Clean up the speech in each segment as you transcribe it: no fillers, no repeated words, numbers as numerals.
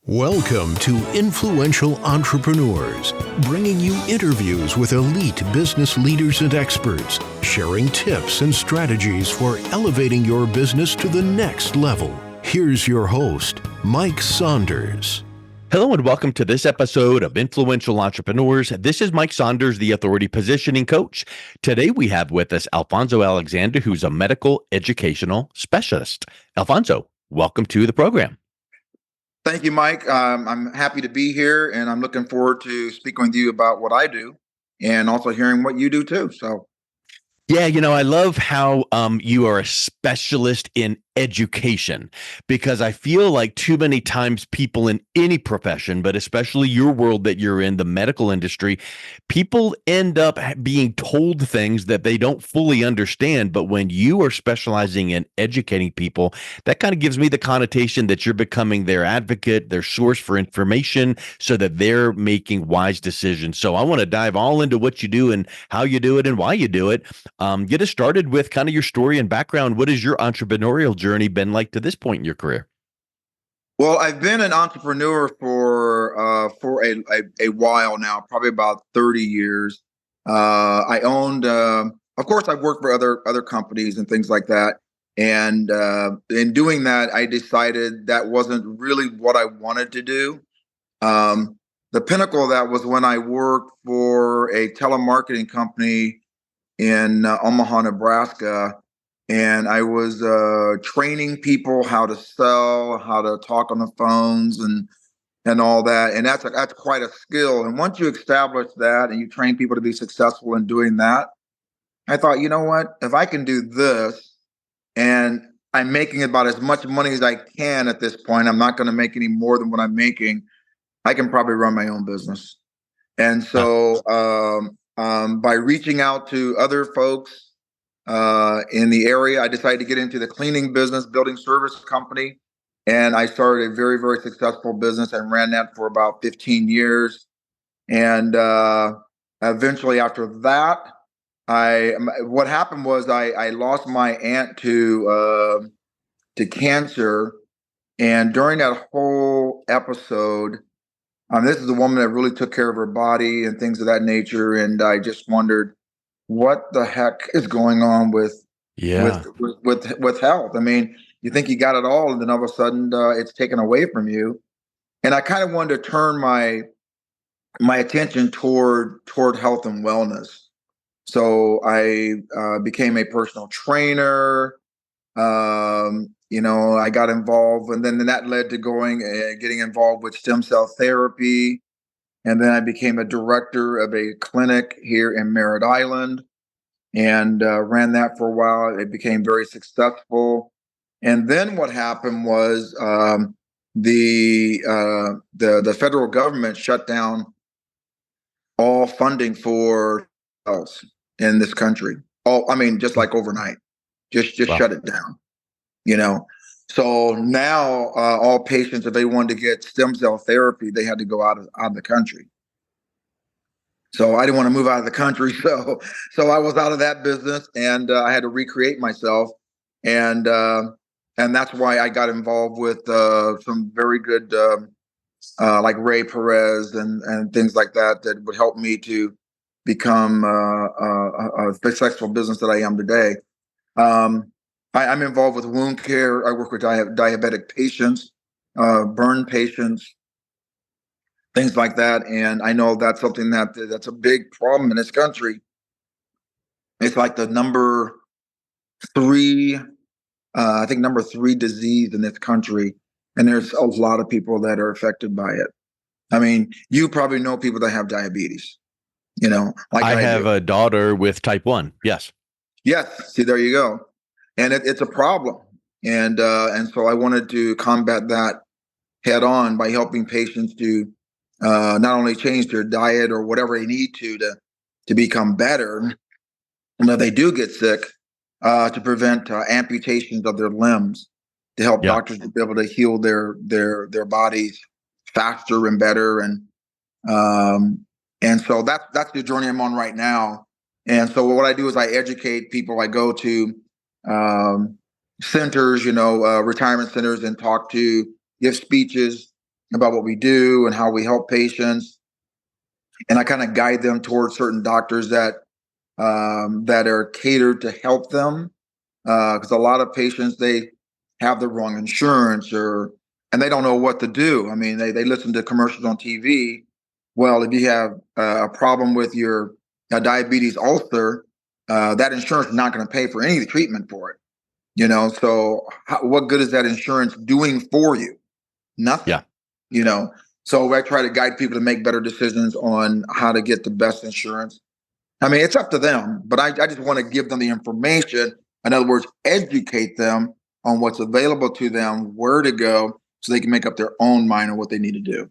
Welcome to Influential Entrepreneurs, bringing you interviews with elite business leaders and experts, sharing tips and strategies for elevating your business to the next level. Here's your host, Mike Saunders. Hello and welcome to this episode of Influential Entrepreneurs. This is Mike Saunders, the Authority Positioning Coach. Today we have with us Alfonzo Alexander, who's a medical educational specialist. Alfonzo, welcome to the program. Thank you, Mike. I'm happy to be here, and I'm looking forward to speaking with you about what I do and also hearing what you do too. So, yeah, I love how you are a specialist in education, because I feel like too many times people in any profession, but especially your world that you're in, the medical industry, people end up being told things that they don't fully understand. But when you are specializing in educating people, that kind of gives me the connotation that you're becoming their advocate, their source for information, so that they're making wise decisions. So I want to dive all into what you do and how you do it and why you do it. Get us started with kind of your story and background. What has your entrepreneurial journey been like to this point in your career? well, I've been an entrepreneur for a while now, probably about 30 years. I owned, of course, I've worked for other companies and things like that. And in doing that, I decided that wasn't really what I wanted to do. The pinnacle of that was when I worked for a telemarketing company in Omaha, Nebraska, and I was training people how to sell, how to talk on the phones, and all that. And that's quite a skill. And once you establish that and you train people to be successful in doing that, I thought, you know what? If I can do this, and I'm making about as much money as I can at this point, I'm not going to make any more than what I'm making. I can probably run my own business. And so by reaching out to other folks in the area, I decided to get into the cleaning business, building service company. And I started a very, very successful business and ran that for about 15 years. And eventually after that, what happened was I lost my aunt to cancer. And during that whole episode, this is a woman that really took care of her body and things of that nature. And I just wondered, what the heck is going on with health? I mean, you think you got it all, and then all of a sudden it's taken away from you. And I kind of wanted to turn my attention toward health and wellness. So I became a personal trainer. I got involved, and then that led to getting involved with stem cell therapy. And then I became a director of a clinic here in Merritt Island and ran that for a while. It became very successful. And then what happened was the federal government shut down all funding for health in this country. Just like overnight, just wow. Shut it down. So now all patients, if they wanted to get stem cell therapy, they had to go out of the country. So I didn't want to move out of the country. So I was out of that business, and I had to recreate myself. And that's why I got involved with some very good, like Ray Perez and things like that would help me to become a successful business that I am today. I'm involved with wound care. I work with diabetic patients, burn patients, things like that. And I know that's something that's a big problem in this country. It's like the number 3 disease in this country. And there's a lot of people that are affected by it. I mean, you probably know people that have diabetes, like I have a daughter with type 1. Yes. Yes. See, there you go. And it's a problem. And so I wanted to combat that head on by helping patients to not only change their diet or whatever they need to become better, and if they do get sick, to prevent amputations of their limbs, to help doctors to be able to heal their bodies faster and better. And so that's the journey I'm on right now. And so what I do is I educate people. I go to centers, retirement centers, and give speeches about what we do and how we help patients. And I kind of guide them towards certain doctors that are catered to help them. Because a lot of patients, they have the wrong insurance and they don't know what to do. I mean, they listen to commercials on TV. Well, if you have a problem with your diabetes ulcer, that insurance is not going to pay for any of the treatment for it. So what good is that insurance doing for you? Nothing. Yeah. So I try to guide people to make better decisions on how to get the best insurance. I mean, it's up to them, but I just want to give them the information. In other words, educate them on what's available to them, where to go, so they can make up their own mind on what they need to do.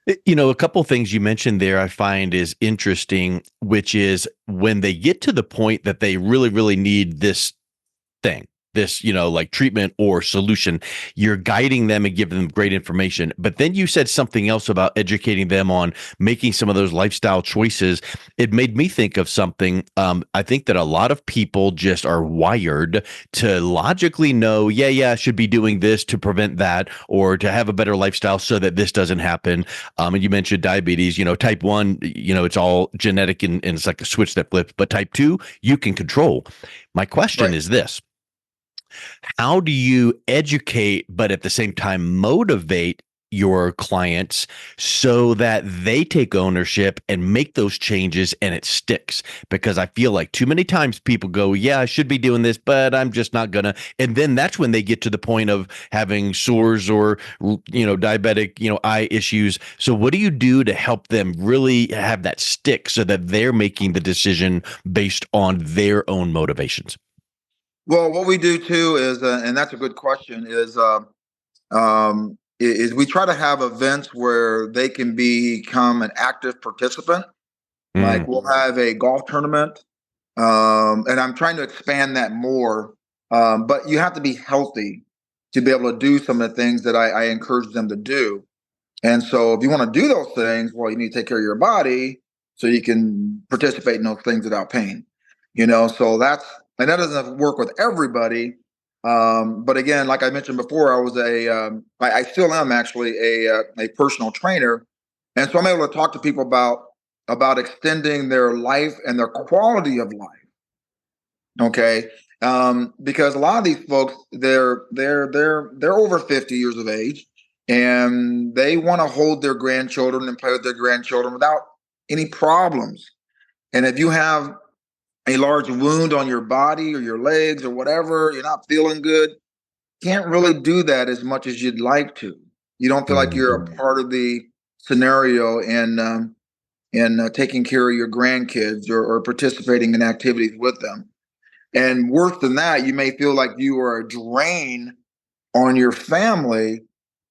A couple things you mentioned there I find is interesting, which is when they get to the point that they really, really need this thing, this, like treatment or solution, you're guiding them and giving them great information. But then you said something else about educating them on making some of those lifestyle choices. It made me think of something. I think that a lot of people just are wired to logically know, I should be doing this to prevent that, or to have a better lifestyle so that this doesn't happen. And you mentioned diabetes, type 1, it's all genetic and it's like a switch that flips, but type 2, you can control. My question is this. How do you educate, but at the same time motivate your clients so that they take ownership and make those changes and it sticks? Because I feel like too many times people go, I should be doing this, but I'm just not gonna. And then that's when they get to the point of having sores or, diabetic, eye issues. So what do you do to help them really have that stick so that they're making the decision based on their own motivations? Well, what we do too is, and that's a good question, is we try to have events where they can become an active participant. Like we'll have a golf tournament, and I'm trying to expand that more. But you have to be healthy to be able to do some of the things that I encourage them to do. And so if you want to do those things, well, you need to take care of your body so you can participate in those things without pain. So and that doesn't work with everybody. But again, like I mentioned before, I still am actually a personal trainer. And so I'm able to talk to people about extending their life and their quality of life. Okay. Because a lot of these folks, they're over 50 years of age, and they want to hold their grandchildren and play with their grandchildren without any problems. And if you have a large wound on your body or your legs or whatever, you're not feeling good, can't really do that as much as you'd like to. You don't feel like you're a part of the scenario and taking care of your grandkids or participating in activities with them. And worse than that, you may feel like you are a drain on your family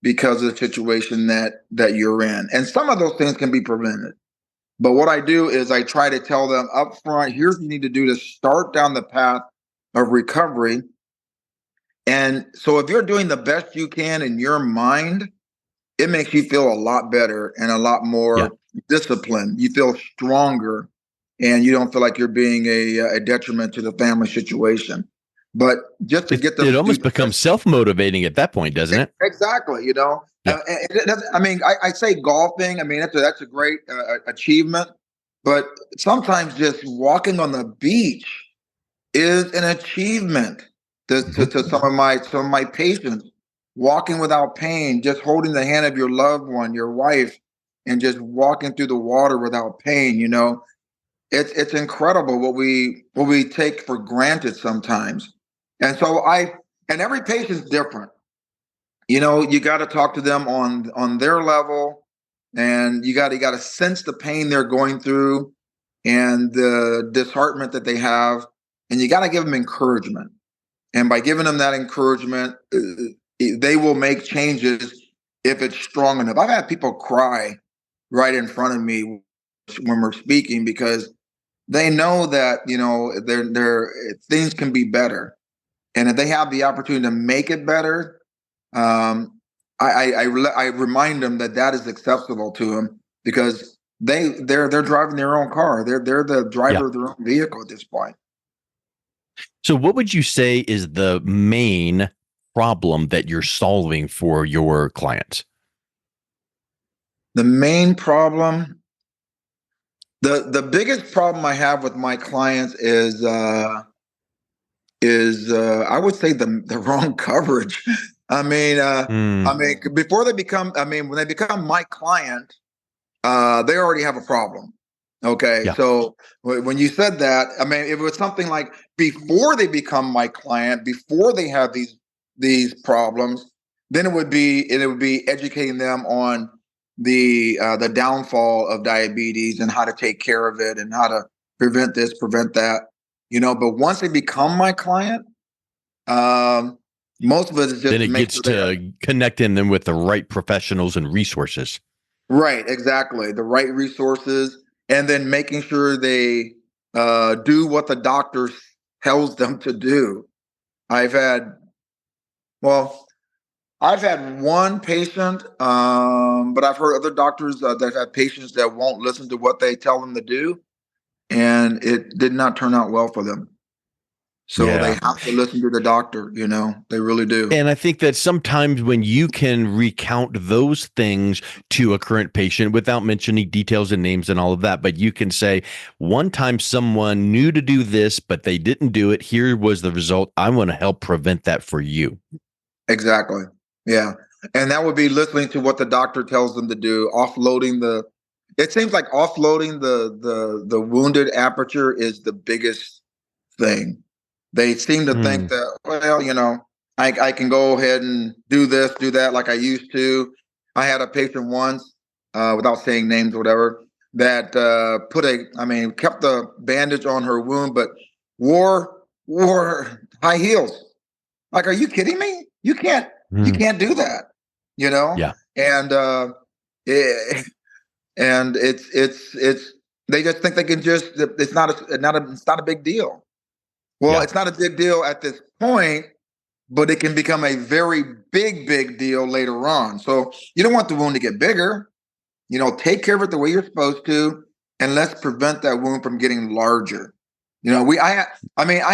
because of the situation that you're in. And some of those things can be prevented. But what I do is I try to tell them up front, here's what you need to do to start down the path of recovery. And so if you're doing the best you can in your mind, it makes you feel a lot better and a lot more disciplined. You feel stronger, and you don't feel like you're being a detriment to the family situation. But just to get them, it almost becomes self-motivating at that point, doesn't it? Exactly. I say golfing. I mean, that's a great achievement. But sometimes just walking on the beach is an achievement to some of my patients. Walking without pain, just holding the hand of your loved one, your wife, and just walking through the water without pain. It's incredible what we take for granted sometimes. And so and every patient's different. You got to talk to them on their level, and you got to sense the pain they're going through and the disheartenment that they have, and you got to give them encouragement. And by giving them that encouragement, they will make changes if it's strong enough. I've had people cry right in front of me when we're speaking because they know that their things can be better, and if they have the opportunity to make it better, I remind them that is acceptable to them because they're driving their own car. They're the driver of their own vehicle at this point. So, what would you say is the main problem that you're solving for your clients? The main problem, the biggest problem I have with my clients is I would say the wrong coverage. I mean, before they become, I mean, when they become my client, they already have a problem. Okay, Yeah. so when you said that, I mean, if it was something like before they become my client, before they have these problems, then it would be educating them on the downfall of diabetes and how to take care of it and how to prevent this, prevent that. But once they become my client, most of it is just Then to it make gets sure they have. to connecting them with the right professionals and resources. Right, exactly. The right resources, and then making sure they do what the doctor tells them to do. I've had, well, I've had one patient, but I've heard other doctors that have patients that won't listen to what they tell them to do, and it did not turn out well for them. So they Yeah. have to listen to the doctor, they really do. And I think that sometimes when you can recount those things to a current patient without mentioning details and names and all of that, but you can say, one time someone knew to do this, but they didn't do it. Here was the result. I want to help prevent that for you. Exactly. Yeah. And that would be listening to what the doctor tells them to do, it seems like offloading the wounded aperture is the biggest thing. They seem to think that, well, I can go ahead and do this, do that like I used to. I had a patient once, without saying names or whatever, that kept the bandage on her wound, but wore high heels. Like, are you kidding me? You can't do that, Yeah. And it, and it's they just think they can just it's not a big deal. Well, Yeah. it's not a big deal at this point, but it can become a very big deal later on. So you don't want the wound to get bigger. Take care of it the way you're supposed to, and let's prevent that wound from getting larger. I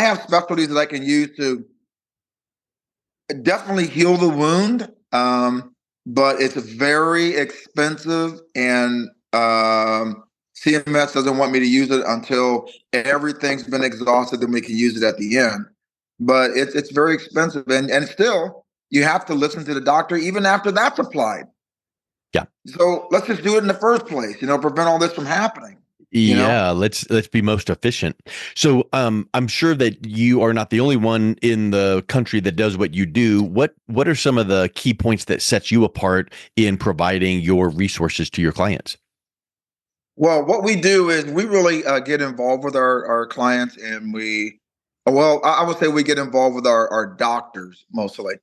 have specialties that I can use to definitely heal the wound, but it's very expensive, and CMS doesn't want me to use it until everything's been exhausted. Then we can use it at the end. But it's very expensive, and still you have to listen to the doctor even after that's applied. Yeah. So let's just do it in the first place. Prevent all this from happening. Yeah, let's be most efficient. So I'm sure that you are not the only one in the country that does what you do. What are some of the key points that set you apart in providing your resources to your clients? Well, what we do is we really get involved with our clients, and I would say we get involved with our doctors mostly.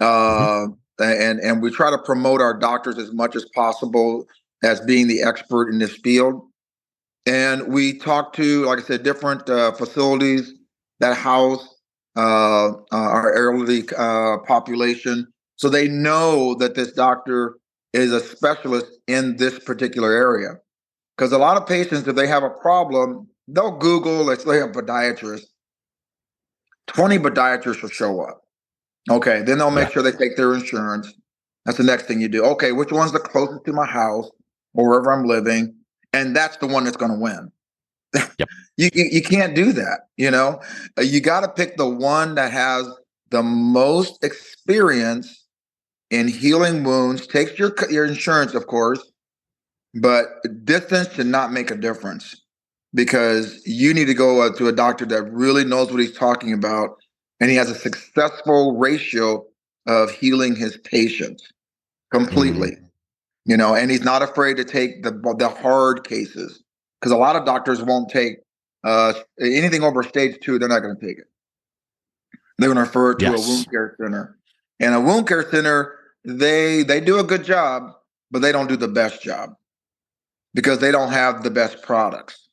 Mhm. And we try to promote our doctors as much as possible as being the expert in this field. And we talk to, like I said, different facilities that house our elderly population, so they know that this doctor is a specialist in this particular area. Because a lot of patients, if they have a problem, they'll Google, let's say, a podiatrist. 20 podiatrists will show up. Okay, then they'll make Yeah. sure they take their insurance. That's the next thing you do. Okay, which one's the closest to my house or wherever I'm living? And that's the one that's going to win. Yep. You can't do that. You got to pick the one that has the most experience in healing wounds. Takes your insurance, of course, but distance should not make a difference, because you need to go to a doctor that really knows what he's talking about, and he has a successful ratio of healing his patients completely. And he's not afraid to take the hard cases, because a lot of doctors won't take anything over stage 2. They're not going to take it. They're going to refer it to a Yes. wound care center, and a wound care center, they do a good job, but they don't do the best job, because they don't have the best products.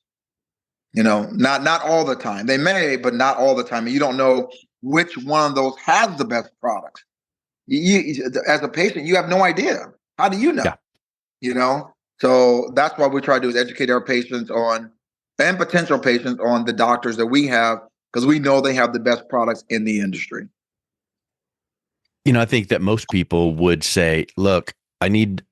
Not all the time. They may, but not all the time. And you don't know which one of those has the best products. As a patient, you have no idea. How do you know? Yeah. So that's what we try to do, is educate our patients and potential patients on the doctors that we have, because we know they have the best products in the industry. I think that most people would say, look, I need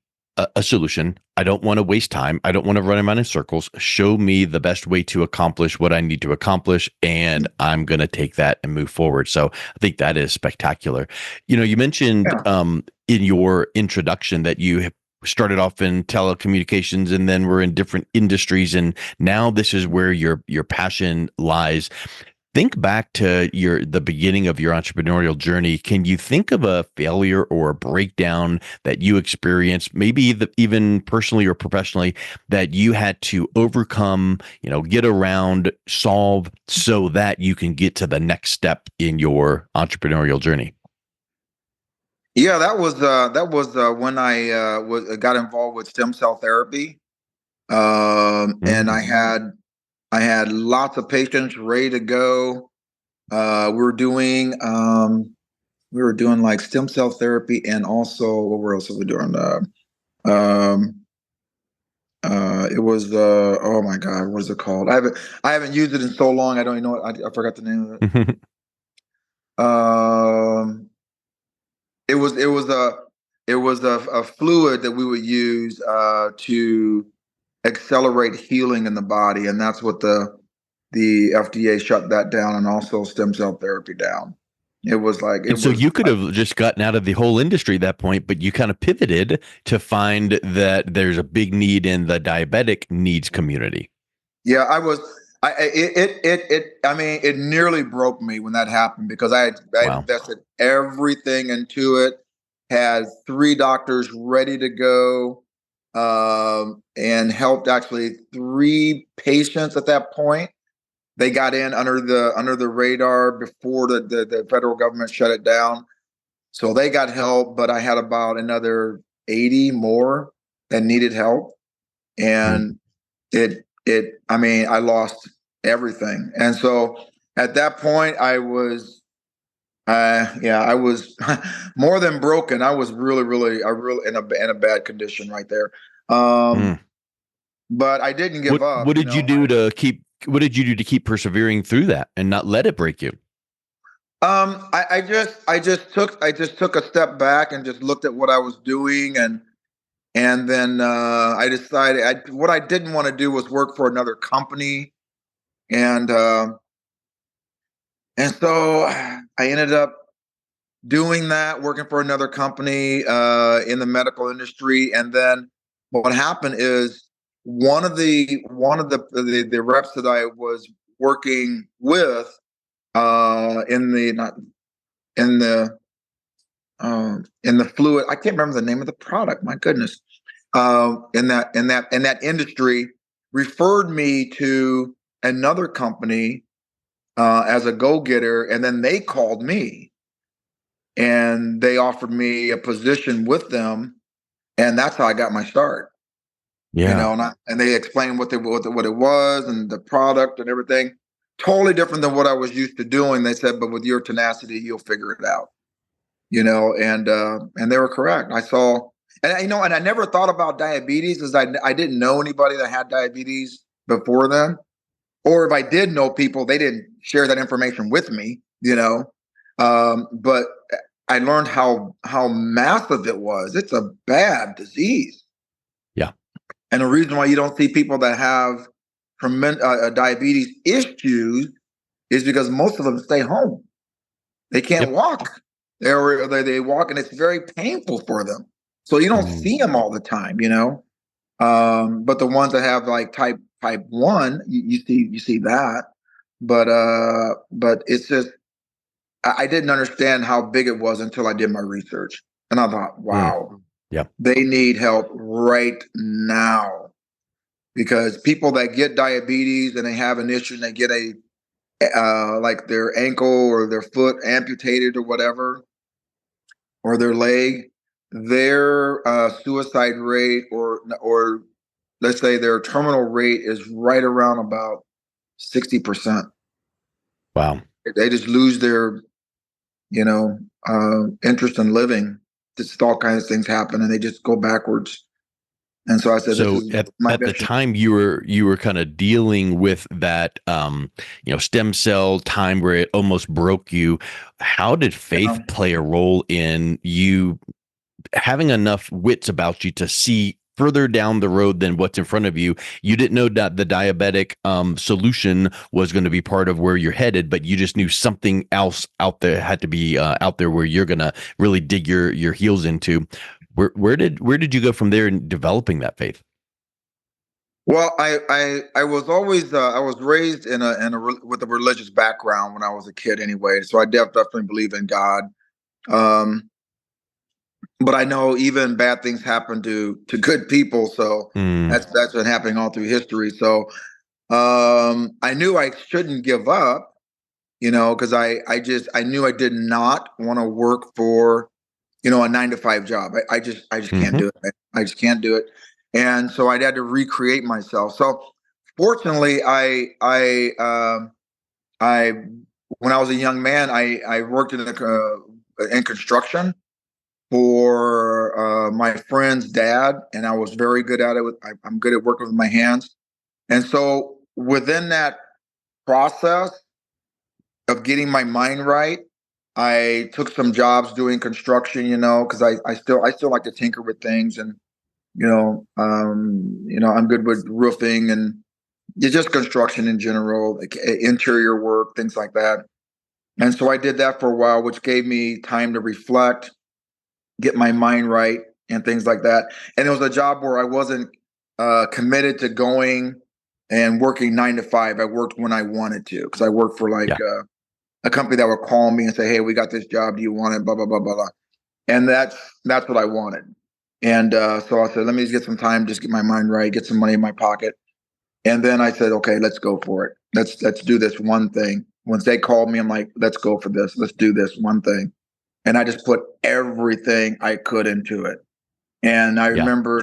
a solution. I don't want to waste time. I don't want to run around in circles. Show me the best way to accomplish what I need to accomplish, and I'm going to take that and move forward. So I think that is spectacular. You mentioned in your introduction that you started off in telecommunications and then were in different industries, and now this is where your passion lies. Think back to the beginning of your entrepreneurial journey. Can you think of a failure or a breakdown that you experienced, maybe even personally or professionally, that you had to overcome, get around, solve, so that you can get to the next step in your entrepreneurial journey? Yeah, that was when I got involved with stem cell therapy, and I had lots of patients ready to go. We were doing like stem cell therapy, and also what else were we doing? It was oh my God, what is it called? I haven't used it in so long. I don't even know I forgot the name of it. It was a fluid that we would use to accelerate healing in the body, and that's what the FDA shut that down, and also stem cell therapy down. It was like so you could have just gotten out of the whole industry at that point, but you kind of pivoted to find that there's a big need in the diabetic needs community. Yeah, it nearly broke me when that happened, because I invested everything into it, had 3 doctors ready to go, and helped actually 3 patients at that point. They got in under the radar before the federal government shut it down. So they got help, but I had about another 80 more that needed help. And I lost everything. And so at that point I was more than broken. I was really in a bad condition right there. But I didn't give up. What did you do to keep persevering through that and not let it break you? I just took a step back and just looked at what I was doing, and then I decided what I didn't want to do was work for another company, and so I ended up doing that, working for another company in the medical industry. And then what happened is one of the reps that I was working with in the fluid, I can't remember the name of the product, my goodness, in that industry, referred me to another company as a go-getter, and then they called me and they offered me a position with them, and that's how I got my start. Yeah. And they explained what it was and the product and everything. Totally different than what I was used to doing. They said, but with your tenacity, you'll figure it out. And they were correct. I saw, and I never thought about diabetes, as I didn't know anybody that had diabetes before then. Or if I did know people, they didn't share that information with me, but I learned how massive it was. It's a bad disease. Yeah. And the reason why you don't see people that have diabetes issues is because most of them stay home. They can't walk. They walk, and it's very painful for them. So you don't see them all the time, but the ones that have like type 1, you see that. But it's just, I didn't understand how big it was until I did my research, and I thought, wow, they need help right now, because people that get diabetes and they have an issue and they get like their ankle or their foot amputated or whatever, or their leg, their suicide rate or let's say their terminal rate is right around about 60%. Wow. They just lose their, interest in living. Just all kinds of things happen, and they just go backwards. And so I said, so at the time you were kind of dealing with that, stem cell time where it almost broke you. How did faith play a role in you having enough wits about you to see further down the road than what's in front of you. You didn't know that the diabetic solution was going to be part of where you're headed, but you just knew something else out there had to be out there where you're going to really dig your heels into. Where did you go from there in developing that faith? Well, I was always I was raised with a religious background when I was a kid anyway, so I definitely believe in God. Um, but I know even bad things happen to good people, so Mm, that's been happening all through history. So I knew I shouldn't give up, because I knew I did not want to work for a 9 to 5 job. I just can't hmm do it. I just can't do it. And so I had to recreate myself. So fortunately, I when I was a young man, I worked in construction for my friend's dad, and I was very good at it. I'm good at working with my hands. And so within that process of getting my mind right, I took some jobs doing construction, because I still like to tinker with things, and I'm good with roofing and just construction in general, like interior work, things like that. And so I did that for a while, which gave me time to reflect, get my mind right, and things like that. And it was a job where I wasn't committed to going and working 9 to 5. I worked when I wanted to, because I worked for like Yeah. a company that would call me and say, "Hey, we got this job. Do you want it?" Blah blah blah blah blah. And that's what I wanted. And so I said, "Let me just get some time, just get my mind right, get some money in my pocket." And then I said, "Okay, let's go for it. Let's do this one thing." Once they called me, I'm like, "Let's go for this. Let's do this one thing." And I just put everything I could into it. And I Yeah. remember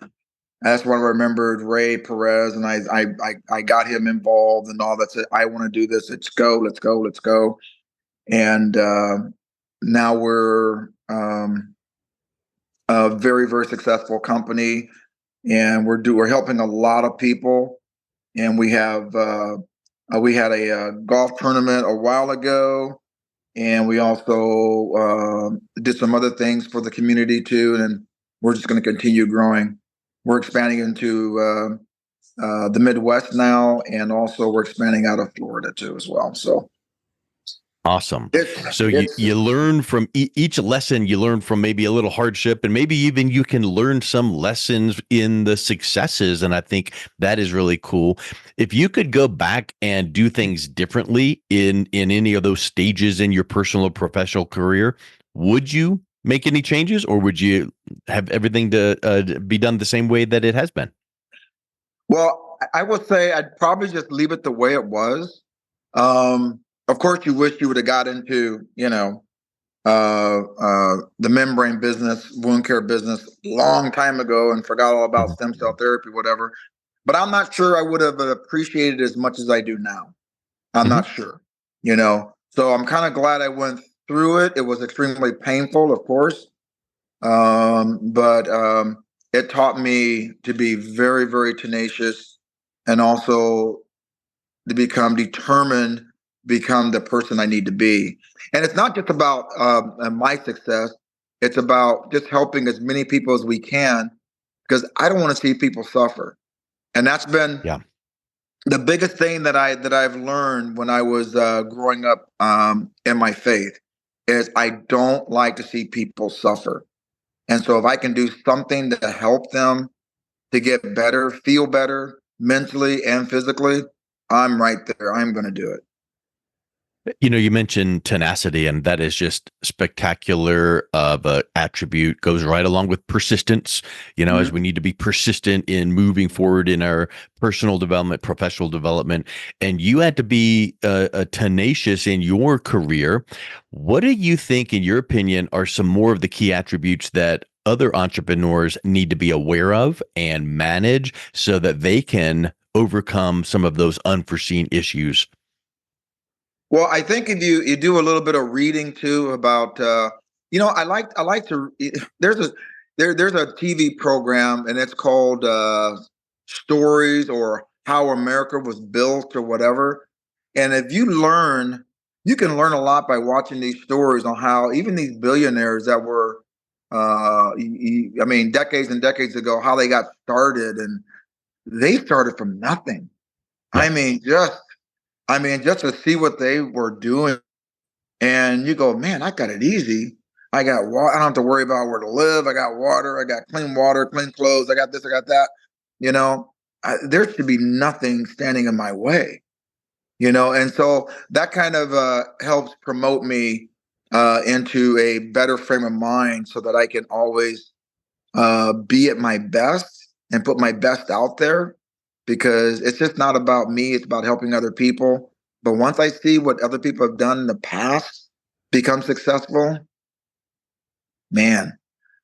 that's when I remembered Ray Perez, and I got him involved and all that. Said, "I want to do this. Let's go. Let's go. Let's go." And now we're a very, very successful company, and we're helping a lot of people. And we had a golf tournament a while ago, and we also did some other things for the community too. And we're just going to continue growing. We're expanding into the Midwest now, and also we're expanding out of Florida too as well. So Awesome. it's So you, it's you learn from each lesson, you learn from maybe a little hardship, and maybe even you can learn some lessons in the successes. And I think that is really cool. If you could go back and do things differently in any of those stages in your personal or professional career, would you make any changes, or would you have everything to be done the same way that it has been? Well, I would say I'd probably just leave it the way it was. Of course, you wish you would have got into, the membrane business, wound care business, long time ago, and forgot all about Mhm. stem cell therapy, whatever. But I'm not sure I would have appreciated it as much as I do now. I'm Mhm. not sure, you know. So I'm kind of glad I went through it. It was extremely painful, of course, but it taught me to be very, very tenacious, and also to become determined, become the person I need to be. And it's not just about my success. It's about just helping as many people as we can, because I don't want to see people suffer. And that's been Yeah. the biggest thing that I've learned when I was growing up in my faith is I don't like to see people suffer. And so if I can do something to help them to get better, feel better mentally and physically, I'm right there. I'm going to do it. You mentioned tenacity, and that is just spectacular of a attribute. Goes right along with persistence. As we Mhm. need to be persistent in moving forward in our personal development, professional development, and you had to be tenacious in your career. What do you think, in your opinion, are some more of the key attributes that other entrepreneurs need to be aware of and manage so that they can overcome some of those unforeseen issues? Well, I think if you do a little bit of reading too about I like to there's a TV program, and it's called Stories, or How America Was Built, or whatever. And if you can learn a lot by watching these stories on how even these billionaires that were I mean, decades and decades ago, how they got started, and they started from nothing. Yeah. I mean, just to see what they were doing, and you go, man, I got it easy. I got water. I don't have to worry about where to live. I got water. I got clean water, clean clothes. I got this. I got that. You know, there should be nothing standing in my way. You know, and so that kind of helps promote me into a better frame of mind, so that I can always be at my best and put my best out there, because it's just not about me. It's about helping other people. But once I see what other people have done in the past become successful, man,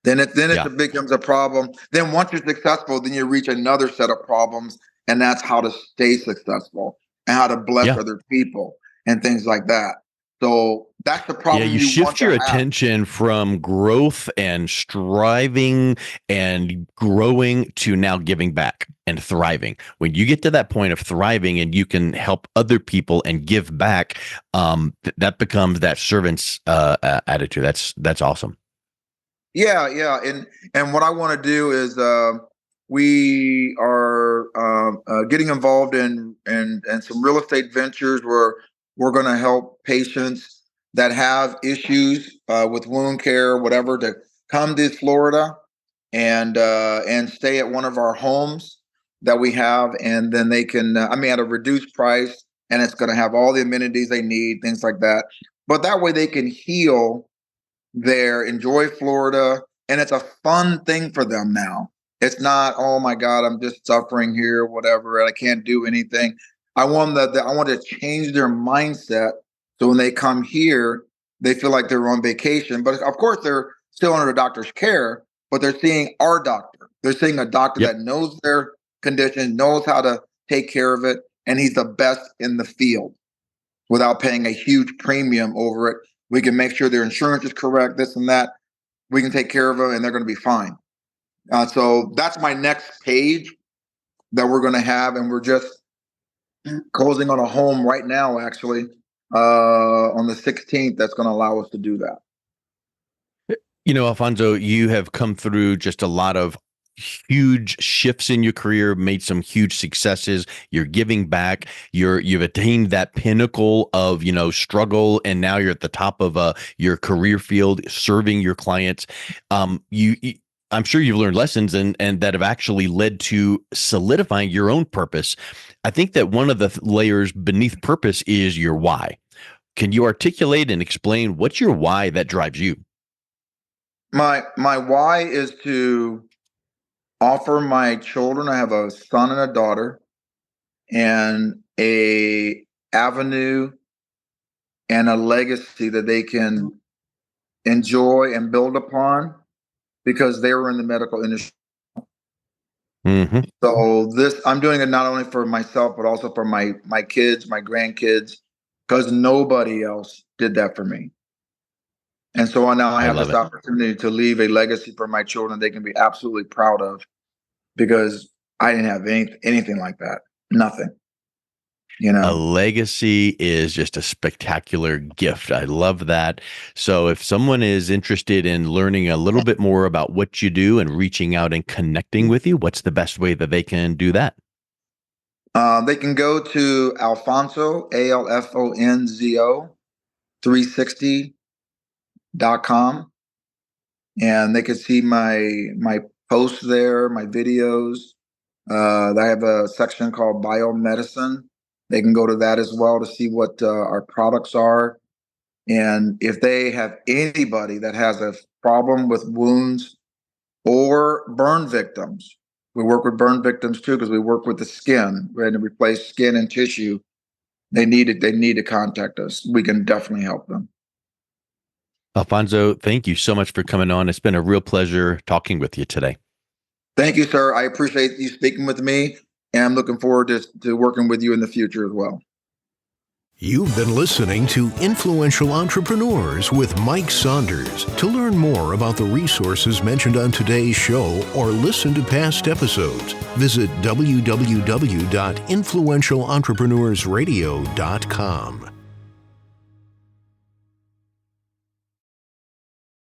then Yeah. it becomes a problem. Then once you're successful, then you reach another set of problems, and that's how to stay successful and how to bless Yeah. other people and things like that. So that's the Yeah, problem you you shift want to your have. attention from growth and striving and growing to now giving back and thriving. When you get to that point of thriving and you can help other people and give back, that becomes that servant's attitude. That's awesome. Yeah, yeah, and what I want to do is we are getting involved in some real estate ventures where we're going to help patients that have issues with wound care, whatever, to come to Florida and stay at one of our homes that we have, and then they can, I mean, at a reduced price, and it's going to have all the amenities they need, things like that. But that way they can heal there, enjoy Florida, and it's a fun thing for them now. It's not, oh my God, I'm just suffering here, whatever, and I can't do anything. I want I want to change their mindset, so when they come here, they feel like they're on vacation. But of course, they're still under the doctor's care, but they're seeing our doctor. They're seeing a doctor Yep. that knows their condition, knows how to take care of it, and he's the best in the field without paying a huge premium over it. We can make sure their insurance is correct, this and that. We can take care of them, and they're going to be fine. So that's my next page that we're going to have, and we're just closing on a home right now, actually, on the 16th. That's going to allow us to do that. You know, Alfonso, you have come through just a lot of huge shifts in your career, made some huge successes. You're giving back. You've attained that pinnacle of, struggle, and now you're at the top of your career field, serving your clients. I'm sure you've learned lessons and that have actually led to solidifying your own purpose. I think that one of the layers beneath purpose is your why. Can you articulate and explain what's your why that drives you? My why is to offer my children, I have a son and a daughter, and a avenue and a legacy that they can enjoy and build upon, because they were in the medical industry. Mm-hmm. So I'm doing it not only for myself, but also for my kids, my grandkids, because nobody else did that for me. And so now I have this opportunity to leave a legacy for my children they can be absolutely proud of, because I didn't have anything like that. Nothing. A legacy is just a spectacular gift. I love that. So if someone is interested in learning a little bit more about what you do and reaching out and connecting with you, what's the best way that they can do that? They can go to Alfonzo, ALFONZO 360.com, and they can see my posts there, my videos. I have a section called biomedicine. They can go to that as well to see what our products are. And if they have anybody that has a problem with wounds or burn victims, we work with burn victims too, because we work with the skin. We're going to replace skin and tissue. They need to contact us. We can definitely help them. Alfonso, thank you so much for coming on. It's been a real pleasure talking with you today. Thank you, sir. I appreciate you speaking with me, and I'm looking forward to working with you in the future as well. You've been listening to Influential Entrepreneurs with Mike Saunders. To learn more about the resources mentioned on today's show or listen to past episodes, visit www.influentialentrepreneursradio.com.